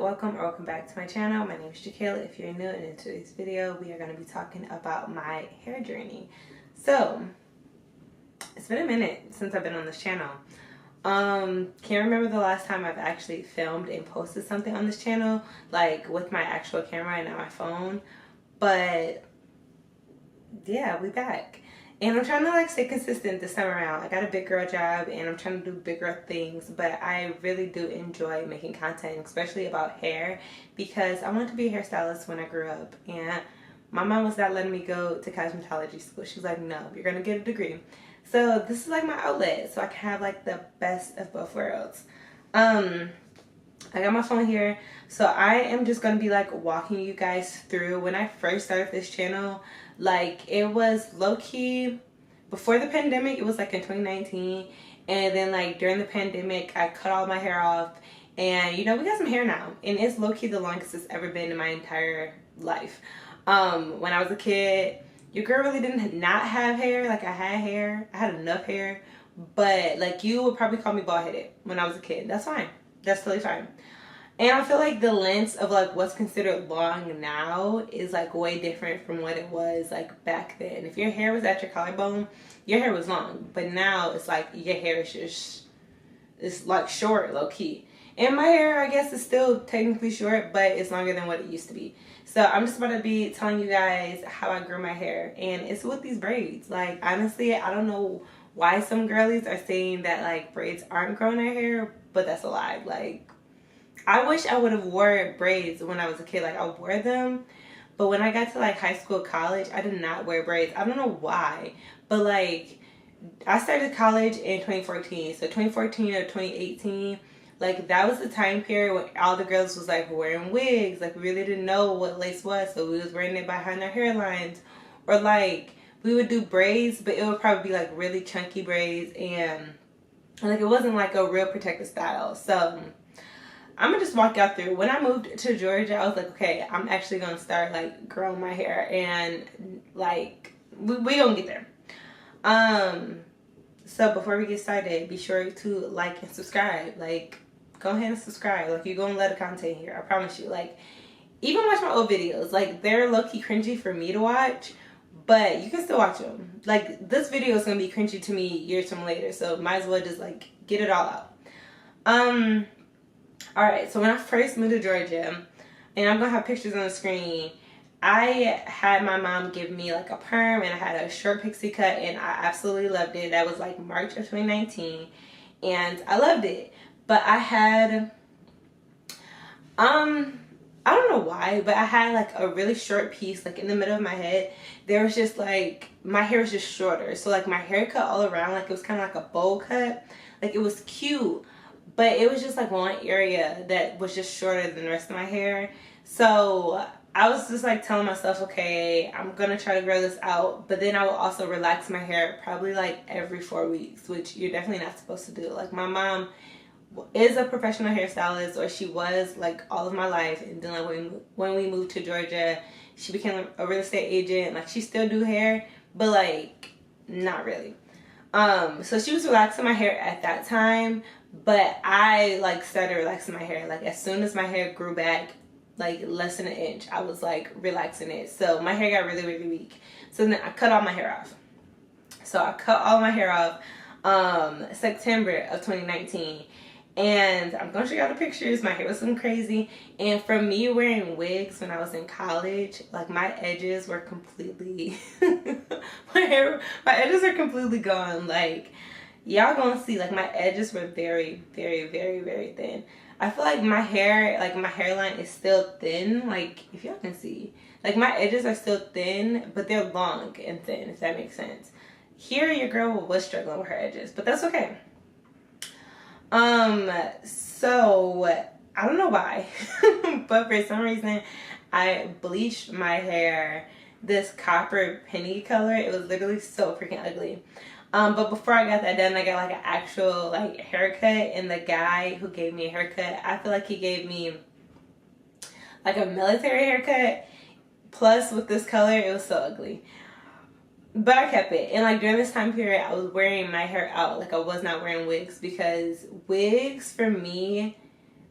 welcome or welcome back to my channel. My name is Jakayla. If you're new, and in today's video we are going to be talking about my hair journey. So it's been a minute since I've been on this channel. Can't remember the last time I've actually filmed and posted something on this channel, like with my actual camera and not my phone. But yeah, we back. And I'm trying to like stay consistent this time around. I got a big girl job and I'm trying to do big girl things, but I really do enjoy making content, especially about hair, because I wanted to be a hairstylist when I grew up, and my mom was not letting me go to cosmetology school. She was like, no, you're gonna get a degree. So this is like my outlet, so I can have like the best of both worlds. I got my phone here, so I am just gonna be like walking you guys through when I first started this channel. Like, it was low-key before the pandemic. It was like in 2019, and then like during the pandemic I cut all my hair off, and you know, we got some hair now, and it's low-key the longest it's ever been in my entire life. When I was a kid, your girl really didn't not have hair. Like, I had hair, I had enough hair, but like, you would probably call me bald-headed when I was a kid. That's fine, that's totally fine. And I feel like the length of like what's considered long now is like way different from what it was like back then. If your hair was at your collarbone, your hair was long. But now it's like your hair is just, it's like short, low key. And my hair, I guess, is still technically short, but it's longer than what it used to be. So I'm just about to be telling you guys how I grew my hair. And it's with these braids. Like, honestly, I don't know why some girlies are saying that like braids aren't growing their hair, but that's a lie. Like, I wish I would have wore braids when I was a kid. Like, I wore them, but when I got to like high school, college, I did not wear braids. I don't know why, but like, I started college in 2014. So 2014 or 2018, like, that was the time period when all the girls was like wearing wigs. Like, we really didn't know what lace was, so we was wearing it behind our hairlines, or like we would do braids, but it would probably be like really chunky braids, and like, it wasn't like a real protective style. So I'm gonna just walk y'all through. When I moved to Georgia, I was like, okay, I'm actually gonna start like growing my hair, and like we gonna get there. So before we get started, be sure to like and subscribe. Like, go ahead and subscribe. Like, you're gonna love the content here, I promise you. Like, even watch my old videos. Like, they're low-key cringy for me to watch, but you can still watch them. Like, this video is gonna be cringy to me years from later, so might as well just like get it all out. Alright, so when I first moved to Georgia, and I'm going to have pictures on the screen, I had my mom give me like a perm, and I had a short pixie cut, and I absolutely loved it. That was like March of 2019, and I loved it. But I had, I don't know why, but I had like a really short piece like in the middle of my head. There was just like, my hair was just shorter. So like my hair cut all around, like it was kind of like a bowl cut. Like, it was cute, but it was just like one area that was just shorter than the rest of my hair. So I was just like telling myself, okay, I'm gonna try to grow this out, but then I will also relax my hair probably like every 4 weeks, which you're definitely not supposed to do. Like, my mom is a professional hairstylist, or she was like all of my life, and then like when we moved to Georgia, she became a real estate agent. Like, she still do hair, but like not really. So she was relaxing my hair at that time, but I like started relaxing my hair like as soon as my hair grew back like less than an inch. I was like relaxing it, so my hair got really weak. So then I cut all my hair off. So I cut all my hair off September of 2019, and I'm gonna show y'all the pictures. My hair was looking crazy, and from me wearing wigs when I was in college, like, my edges were completely my edges are completely gone. Like, y'all gonna see, like, my edges were very thin. I feel like my hair, like, my hairline is still thin. Like, if y'all can see, like, my edges are still thin, but they're long and thin, if that makes sense. Here, your girl was struggling with her edges, but that's okay. So I don't know why, but for some reason I bleached my hair this copper penny color. It was literally so freaking ugly. But before I got that done, I got like an actual like haircut, and the guy who gave me a haircut, I feel like he gave me like a military haircut. Plus, with this color, it was so ugly. But I kept it. And like during this time period, I was wearing my hair out. Like, I was not wearing wigs, because wigs for me,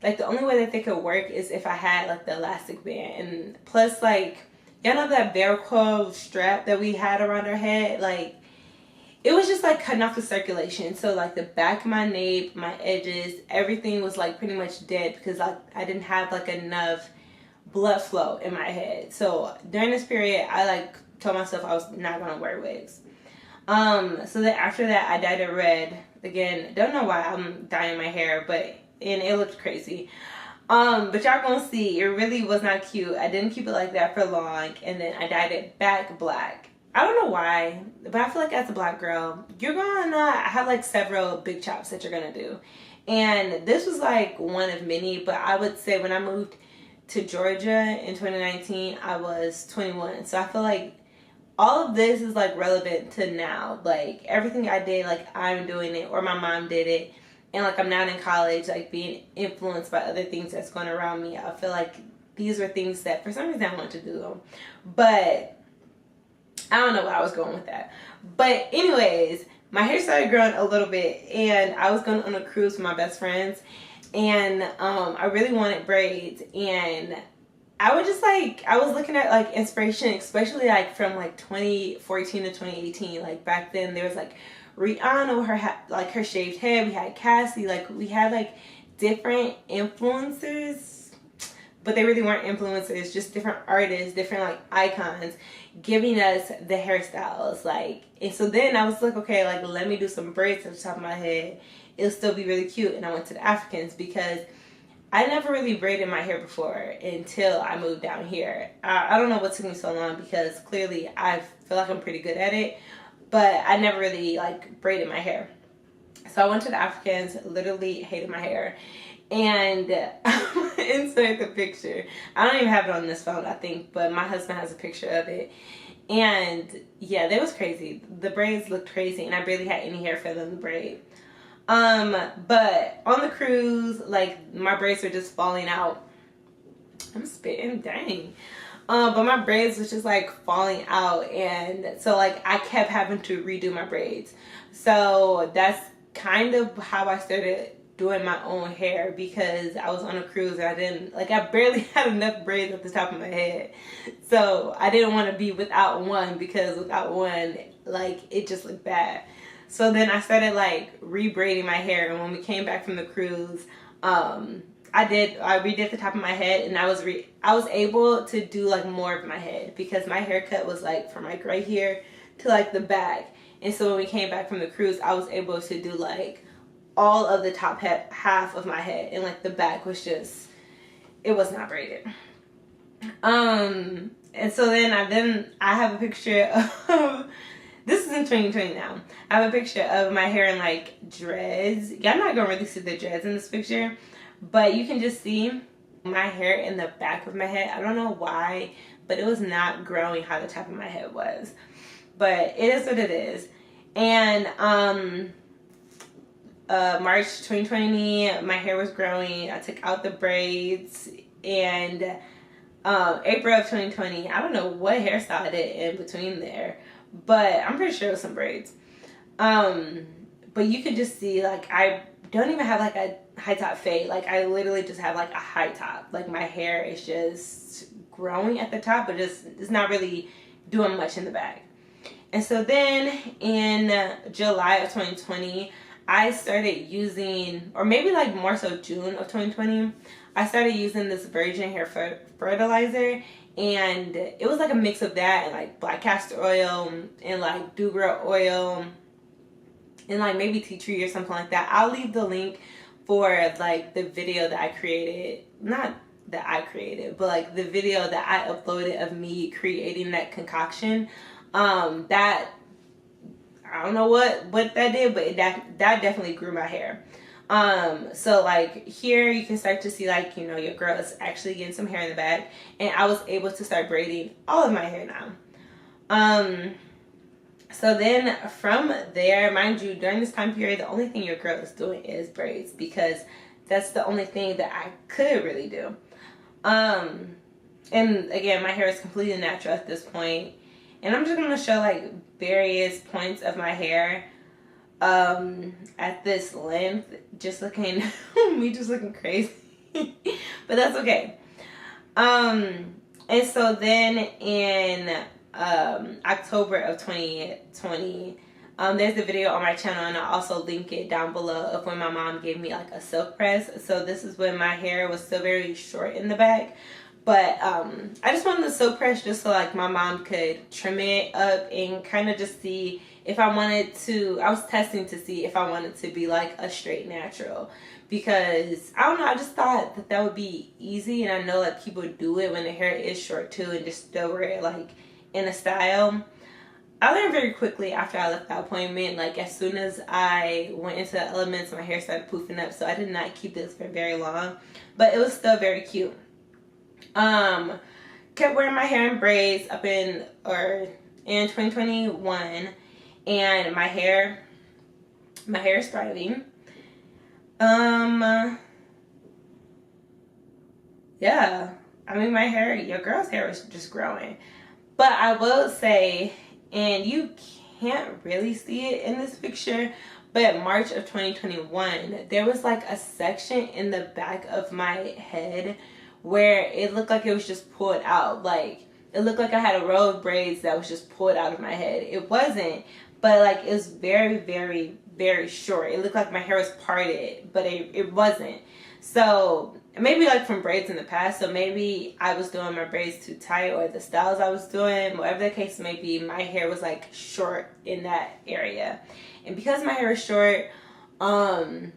like the only way that they could work is if I had like the elastic band, and plus like y'all know that Velcro strap that we had around our head, like it was just like cutting off the circulation. So like the back of my nape, my edges, everything was like pretty much dead because I didn't have like enough blood flow in my head. So during this period, I like told myself I was not gonna wear wigs. So then after that, I dyed it red. Again, don't know why I'm dyeing my hair, but and it looked crazy. But y'all gonna see, it really was not cute. I didn't keep it like that for long, and then I dyed it back black. I don't know why, but I feel like as a black girl, you're gonna have like several big chops that you're gonna do. And this was like one of many, but I would say when I moved to Georgia in 2019, I was 21. So I feel like all of this is like relevant to now. Like everything I did, like I'm doing it, or my mom did it. And like I'm now in college, like being influenced by other things that's going around me. I feel like these were things that for some reason I want to do them. But I don't know where I was going with that. But anyways, my hair started growing a little bit, and I was going on a cruise with my best friends, and I really wanted braids, and I was just like, I was looking at like inspiration, especially like from like 2014 to 2018. Like back then there was like Rihanna with her shaved head. We had Cassie, like we had like different influencers, but they really weren't influencers, just different artists, different like icons giving us the hairstyles. Like, and so then I was like, okay, like let me do some braids at the top of my head. It'll still be really cute. And I went to the Africans because I never really braided my hair before until I moved down here. I don't know what took me so long because clearly I feel like I'm pretty good at it, but I never really like braided my hair. So I went to the Africans, literally hated my hair. And insert the picture. I don't even have it on this phone, I think, but my husband has a picture of it. And yeah, that was crazy. The braids looked crazy, and I barely had any hair for them to braid. But on the cruise, like my braids were just falling out. I'm spitting, dang. But my braids was just like falling out, and so like I kept having to redo my braids. So that's kind of how I started doing my own hair, because I was on a cruise and I barely had enough braids at the top of my head. So I didn't want to be without one, because without one, like it just looked bad. So then I started like re-braiding my hair, and when we came back from the cruise, I redid the top of my head, and I was able to do like more of my head, because my haircut was like from like right here to like the back. And so when we came back from the cruise, I was able to do like all of the top half of my head, and like the back was just, it was not braided. And so then I have a picture of this is in 2020 now. I have a picture of my hair in like dreads. Y'all not gonna really see the dreads in this picture, but you can just see my hair in the back of my head. I don't know why, but it was not growing how the top of my head was. But it is what it is. And March 2020, my hair was growing. I took out the braids, and April of 2020, I don't know what hairstyle I did in between there, but I'm pretty sure it was some braids. But you can just see, like, I don't even have like a high top fade. Like, I literally just have like a high top. Like, my hair is just growing at the top, but just it's not really doing much in the back. And so then in July of 2020, I started using, or maybe like more so June of 2020, I started using this virgin hair fertilizer, and it was like a mix of that and like black castor oil and like Dougras oil and like maybe tea tree or something like that. I'll leave the link for like the video that I created, not that I created, but like the video that I uploaded of me creating that concoction. That I don't know what that did, but that definitely grew my hair. So like here you can start to see, like, you know, your girl is actually getting some hair in the back, and I was able to start braiding all of my hair now. So then from there, mind you, during this time period, the only thing your girl is doing is braids, because that's the only thing that I could really do. And again, my hair is completely natural at this point. And I'm just going to show like various points of my hair at this length, just looking, me just looking crazy. But that's okay. And so then in October of 2020, there's a video on my channel, and I'll also link it down below, of when my mom gave me like a silk press. So this is when my hair was still very short in the back. But I just wanted the silk press just so like my mom could trim it up and kind of just see if I wanted to. I was testing to see if I wanted to be like a straight natural, because I don't know, I just thought that that would be easy, and I know like people do it when their hair is short too, and just still wear it like in a style. I learned very quickly after I left that appointment. Like as soon as I went into the elements, my hair started poofing up, so I did not keep this for very long, but it was still very cute. Kept wearing my hair in braids up in 2021, and my hair is thriving. Yeah, I mean, my hair, your girl's hair is just growing. But I will say, and you can't really see it in this picture, but March of 2021, there was like a section in the back of my head where it looked like it was just pulled out. Like it looked like I had a row of braids that was just pulled out of my head. It wasn't, but like it was very, very, very short. It looked like my hair was parted, but it wasn't. So maybe like from braids in the past, so maybe I was doing my braids too tight, or the styles I was doing, whatever the case may be, my hair was like short in that area. And because my hair is short, but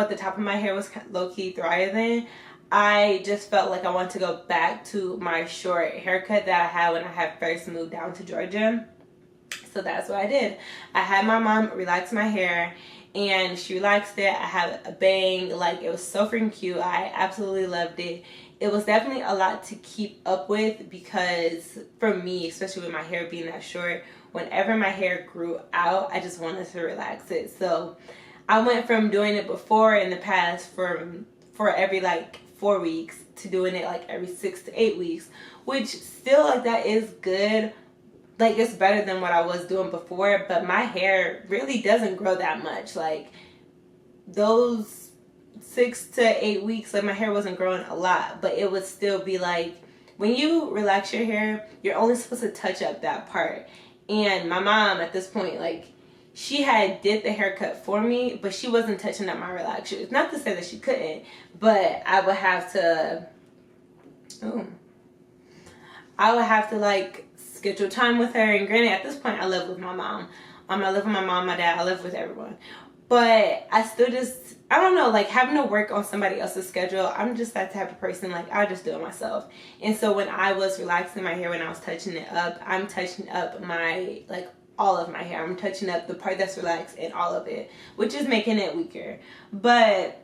the top of my hair was low-key thriving, I just felt like I wanted to go back to my short haircut that I had when I had first moved down to Georgia. So that's what I did. I had my mom relax my hair, and she relaxed it. I had a bang. Like, it was so freaking cute. I absolutely loved it. It was definitely a lot to keep up with, because for me, especially with my hair being that short, whenever my hair grew out, I just wanted to relax it. So I went from doing it before in the past for every like 4 weeks to doing it like every 6 to 8 weeks, which still, like, that is good. Like, it's better than what I was doing before, but my hair really doesn't grow that much. Like, those 6 to 8 weeks, like, my hair wasn't growing a lot, but it would still be like, when you relax your hair, you're only supposed to touch up that part. And my mom at this point, like, she had did the haircut for me, but she wasn't touching up my relaxers. Not to say that she couldn't, but I would have to like schedule time with her. And granted, at this point, I live with my mom. I live with my mom, my dad. I live with everyone. But I still just, I don't know, like, having to work on somebody else's schedule, I'm just that type of person. Like, I'll just do it myself. And so when I was relaxing my hair, when I was touching it up, I'm touching up my, like, all of my hair. I'm touching up the part that's relaxed and all of it, which is making it weaker. But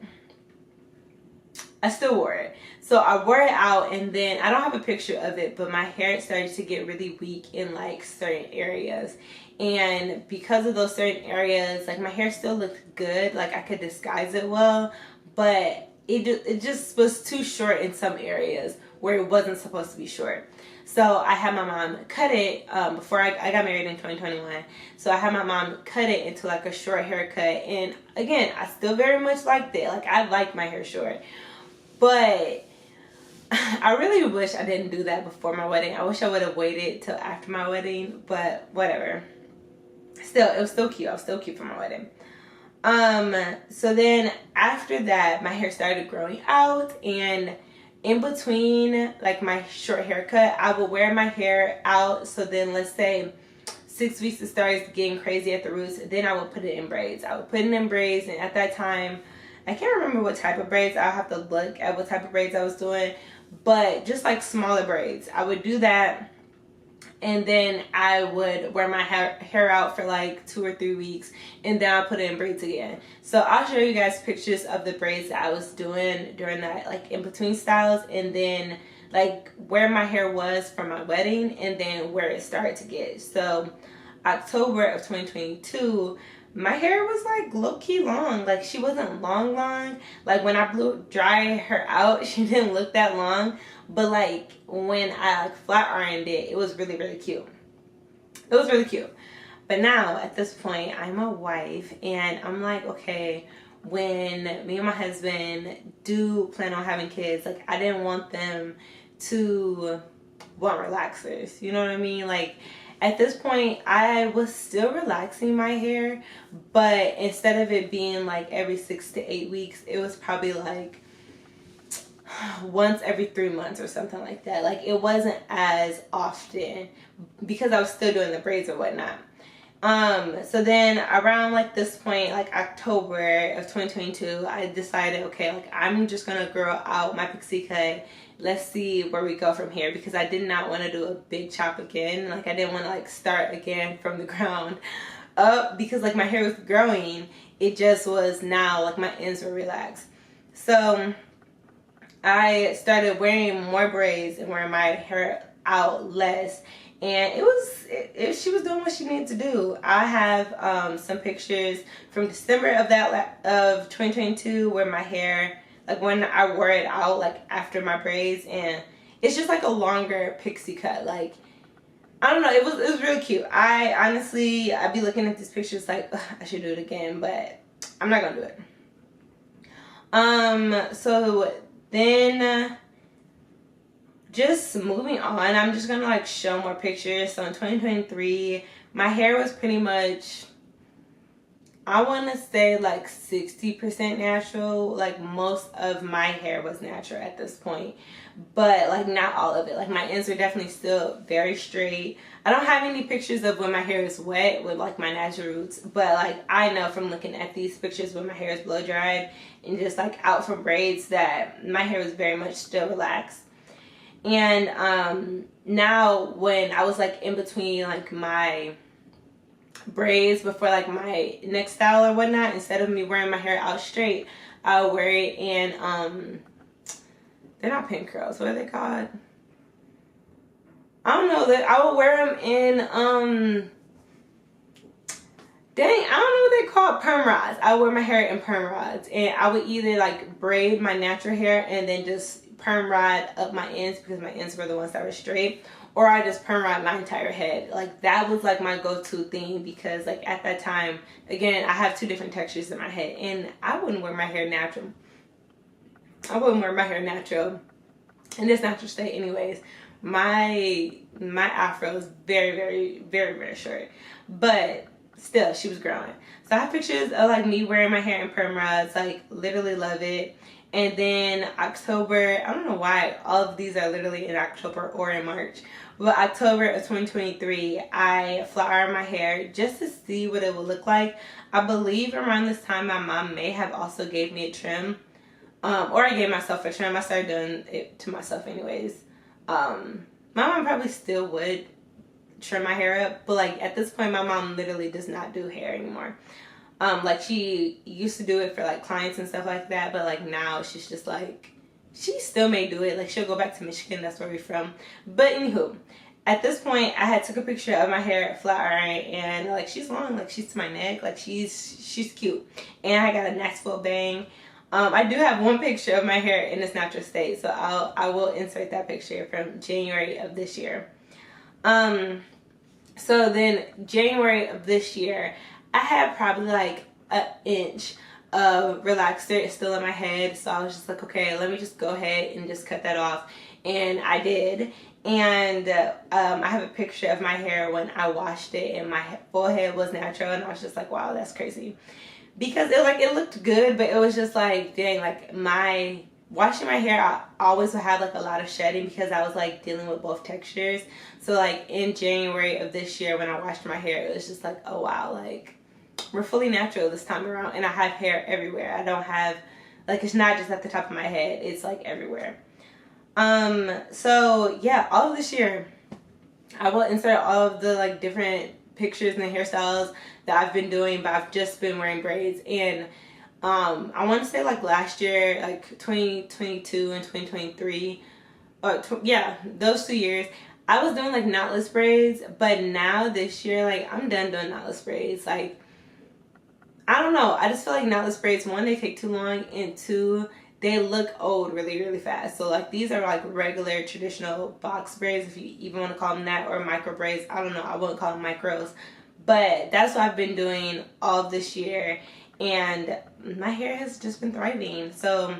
I still wore it. So I wore it out, and then I don't have a picture of it, but my hair started to get really weak in like certain areas. And because of those certain areas, like, my hair still looked good. Like, I could disguise it well, but it just was too short in some areas where it wasn't supposed to be short. So I had my mom cut it before I got married in 2021. So I had my mom cut it into like a short haircut. And again, I still very much liked it. Like, I like my hair short. But I really wish I didn't do that before my wedding. I wish I would have waited till after my wedding, but whatever. Still, it was still cute. I was still cute for my wedding. So then after that, my hair started growing out, and in between like my short haircut, I would wear my hair out. So then let's say 6 weeks it starts getting crazy at the roots, then I would put it in braids. I would put it in braids, and at that time, I can't remember what type of braids. I'll have to look at what type of braids I was doing, but just like smaller braids. I would do that, and then I would wear my hair out for like 2 or 3 weeks, and then I'll put it in braids again. So I'll show you guys pictures of the braids that I was doing during that like in between styles, and then like where my hair was for my wedding, and then where it started to get. So October of 2022, my hair was like low-key long. Like, she wasn't long. Like, when I blew dry her out, she didn't look that long. But like when I like flat ironed it, it was really, really cute. It was really cute. But now at this point, I'm a wife, and I'm like, okay, when me and my husband do plan on having kids, like I didn't want them to want relaxers. You know what I mean? Like at this point, I was still relaxing my hair, but instead of it being like every 6 to 8 weeks, it was probably like once every 3 months or something like that. Like it wasn't as often because I was still doing the braids or whatnot. So then around like this point, like October of 2022, I decided, okay, like I'm just gonna grow out my pixie cut. Let's see where we go from here, because I did not want to do a big chop again. Like I didn't want to like start again from the ground up, because like my hair was growing. It just was now like my ends were relaxed. So I started wearing more braids and wearing my hair out less. And she was doing what she needed to do. I have some pictures from December of 2022 where my hair, like when I wore it out, like after my braids, and it's just like a longer pixie cut. Like I don't know, it was really cute. I'd be looking at these pictures like I should do it again, but I'm not gonna do it. So then. Just moving on, I'm just gonna like show more pictures. So in 2023, my hair was pretty much, I want to say like 60% natural. Like most of my hair was natural at this point, but like not all of it. Like my ends are definitely still very straight. I don't have any pictures of when my hair is wet with like my natural roots, but like I know from looking at these pictures when my hair is blow dried and just like out from braids that my hair was very much still relaxed. And now when I was like in between like my braids before like my next style or whatnot, instead of me wearing my hair out straight, I'll wear it in they're not pin curls, what are they called? I don't know, that I will wear them in dang, I don't know what they call, perm rods. I wear my hair in perm rods, and I would either like braid my natural hair and then just perm rod up my ends, because my ends were the ones that were straight, or I just perm rod my entire head. Like that was like my go-to thing, because like at that time, again, I have 2 different textures in my head, and I wouldn't wear my hair natural. I wouldn't wear my hair natural in this natural state anyways. My afro is very, very, very, very short, but still she was growing. So I have pictures of like me wearing my hair in perm rods, like literally love it. And then October, I don't know why all of these are literally in October or in March, but October of 2023, I flat ironed my hair just to see what it would look like. I believe around this time my mom may have also gave me a trim, or I gave myself a trim. I started doing it to myself anyways. My mom probably still would trim my hair up, but like at this point my mom literally does not do hair anymore. Like she used to do it for like clients and stuff like that, but like now she's just like, she still may do it. Like she'll go back to Michigan, that's where we're from. But anywho, at this point I had took a picture of my hair flat iron, and like she's long, like she's to my neck, like she's cute. And I got a nice full bang. I do have one picture of my hair in its natural state, so I will insert that picture from January of this year. So then January of this year, I had probably like an inch of relaxer still in my head. So I was just like, okay, let me just go ahead and just cut that off. And I did. And I have a picture of my hair when I washed it, and my full head was natural. And I was just like, wow, that's crazy. Because it looked good, but it was just like, dang, like washing my hair, I always would have like a lot of shedding, because I was like dealing with both textures. So like in January of this year when I washed my hair, it was just like, oh wow, like we're fully natural this time around, and I have hair everywhere. I don't have, like, it's not just at the top of my head, it's like everywhere. So yeah, all of this year I will insert all of the like different pictures and the hairstyles that I've been doing, but I've just been wearing braids. And I want to say like last year, like 2022 and 2023, yeah, those 2 years, I was doing like knotless braids. But now this year, like I'm done doing knotless braids. Like I don't know, I just feel like knotless braids, 1, they take too long, and 2, they look old really, really fast. So like these are like regular traditional box braids, if you even want to call them that, or micro braids. I don't know, I wouldn't call them micros, but that's what I've been doing all of this year. and my hair has just been thriving. So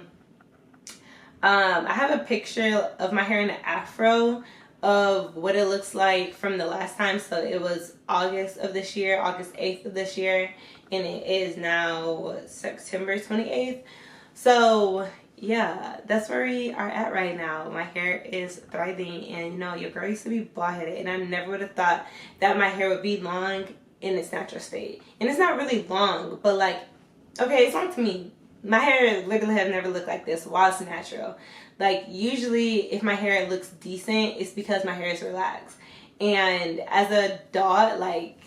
I have a picture of my hair in an afro of what it looks like from the last time. So it was August of this year, August 8th of this year, and it is now September 28th. So yeah, that's where we are at right now. My hair is thriving, and you know, your girl used to be bald headed, and I never would have thought that my hair would be long in its natural state. And it's not really long, but like, okay, it's long to me. My hair literally has never looked like this while it's natural. Like, usually if my hair looks decent, it's because my hair is relaxed. And as an adult, like,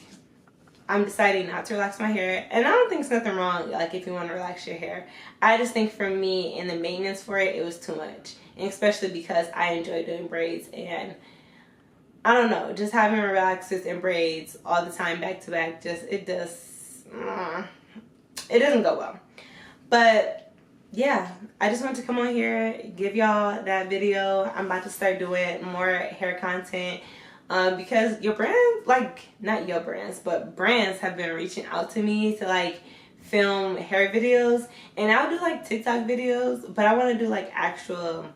I'm deciding not to relax my hair. And I don't think there's nothing wrong, like, if you want to relax your hair. I just think for me and the maintenance for it, it was too much. And especially because I enjoy doing braids. And I don't know, just having relaxers and braids all the time back to back, just, it doesn't go well. But yeah, I just want to come on here, give y'all that video. I'm about to start doing more hair content because your brands, like, not your brands, but brands have been reaching out to me to like film hair videos. And I'll do like TikTok videos, but I want to do like actual,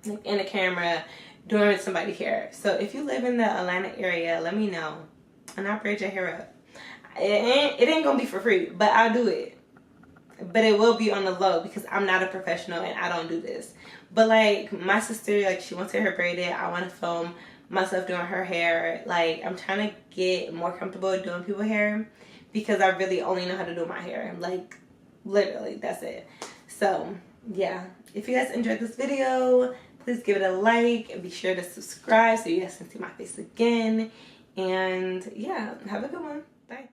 like, in the camera doing somebody's hair. So if you live in the Atlanta area, let me know and I'll braid your hair up. It ain't gonna be for free, but I'll do it. But it will be on the low because I'm not a professional and I don't do this. But like, my sister, like, she wants her hair braided. I want to film myself doing her hair. Like, I'm trying to get more comfortable doing people's hair because I really only know how to do my hair. Like, literally, that's it. So yeah, if you guys enjoyed this video, please give it a like and be sure to subscribe so you guys can see my face again. And yeah, have a good one. Bye.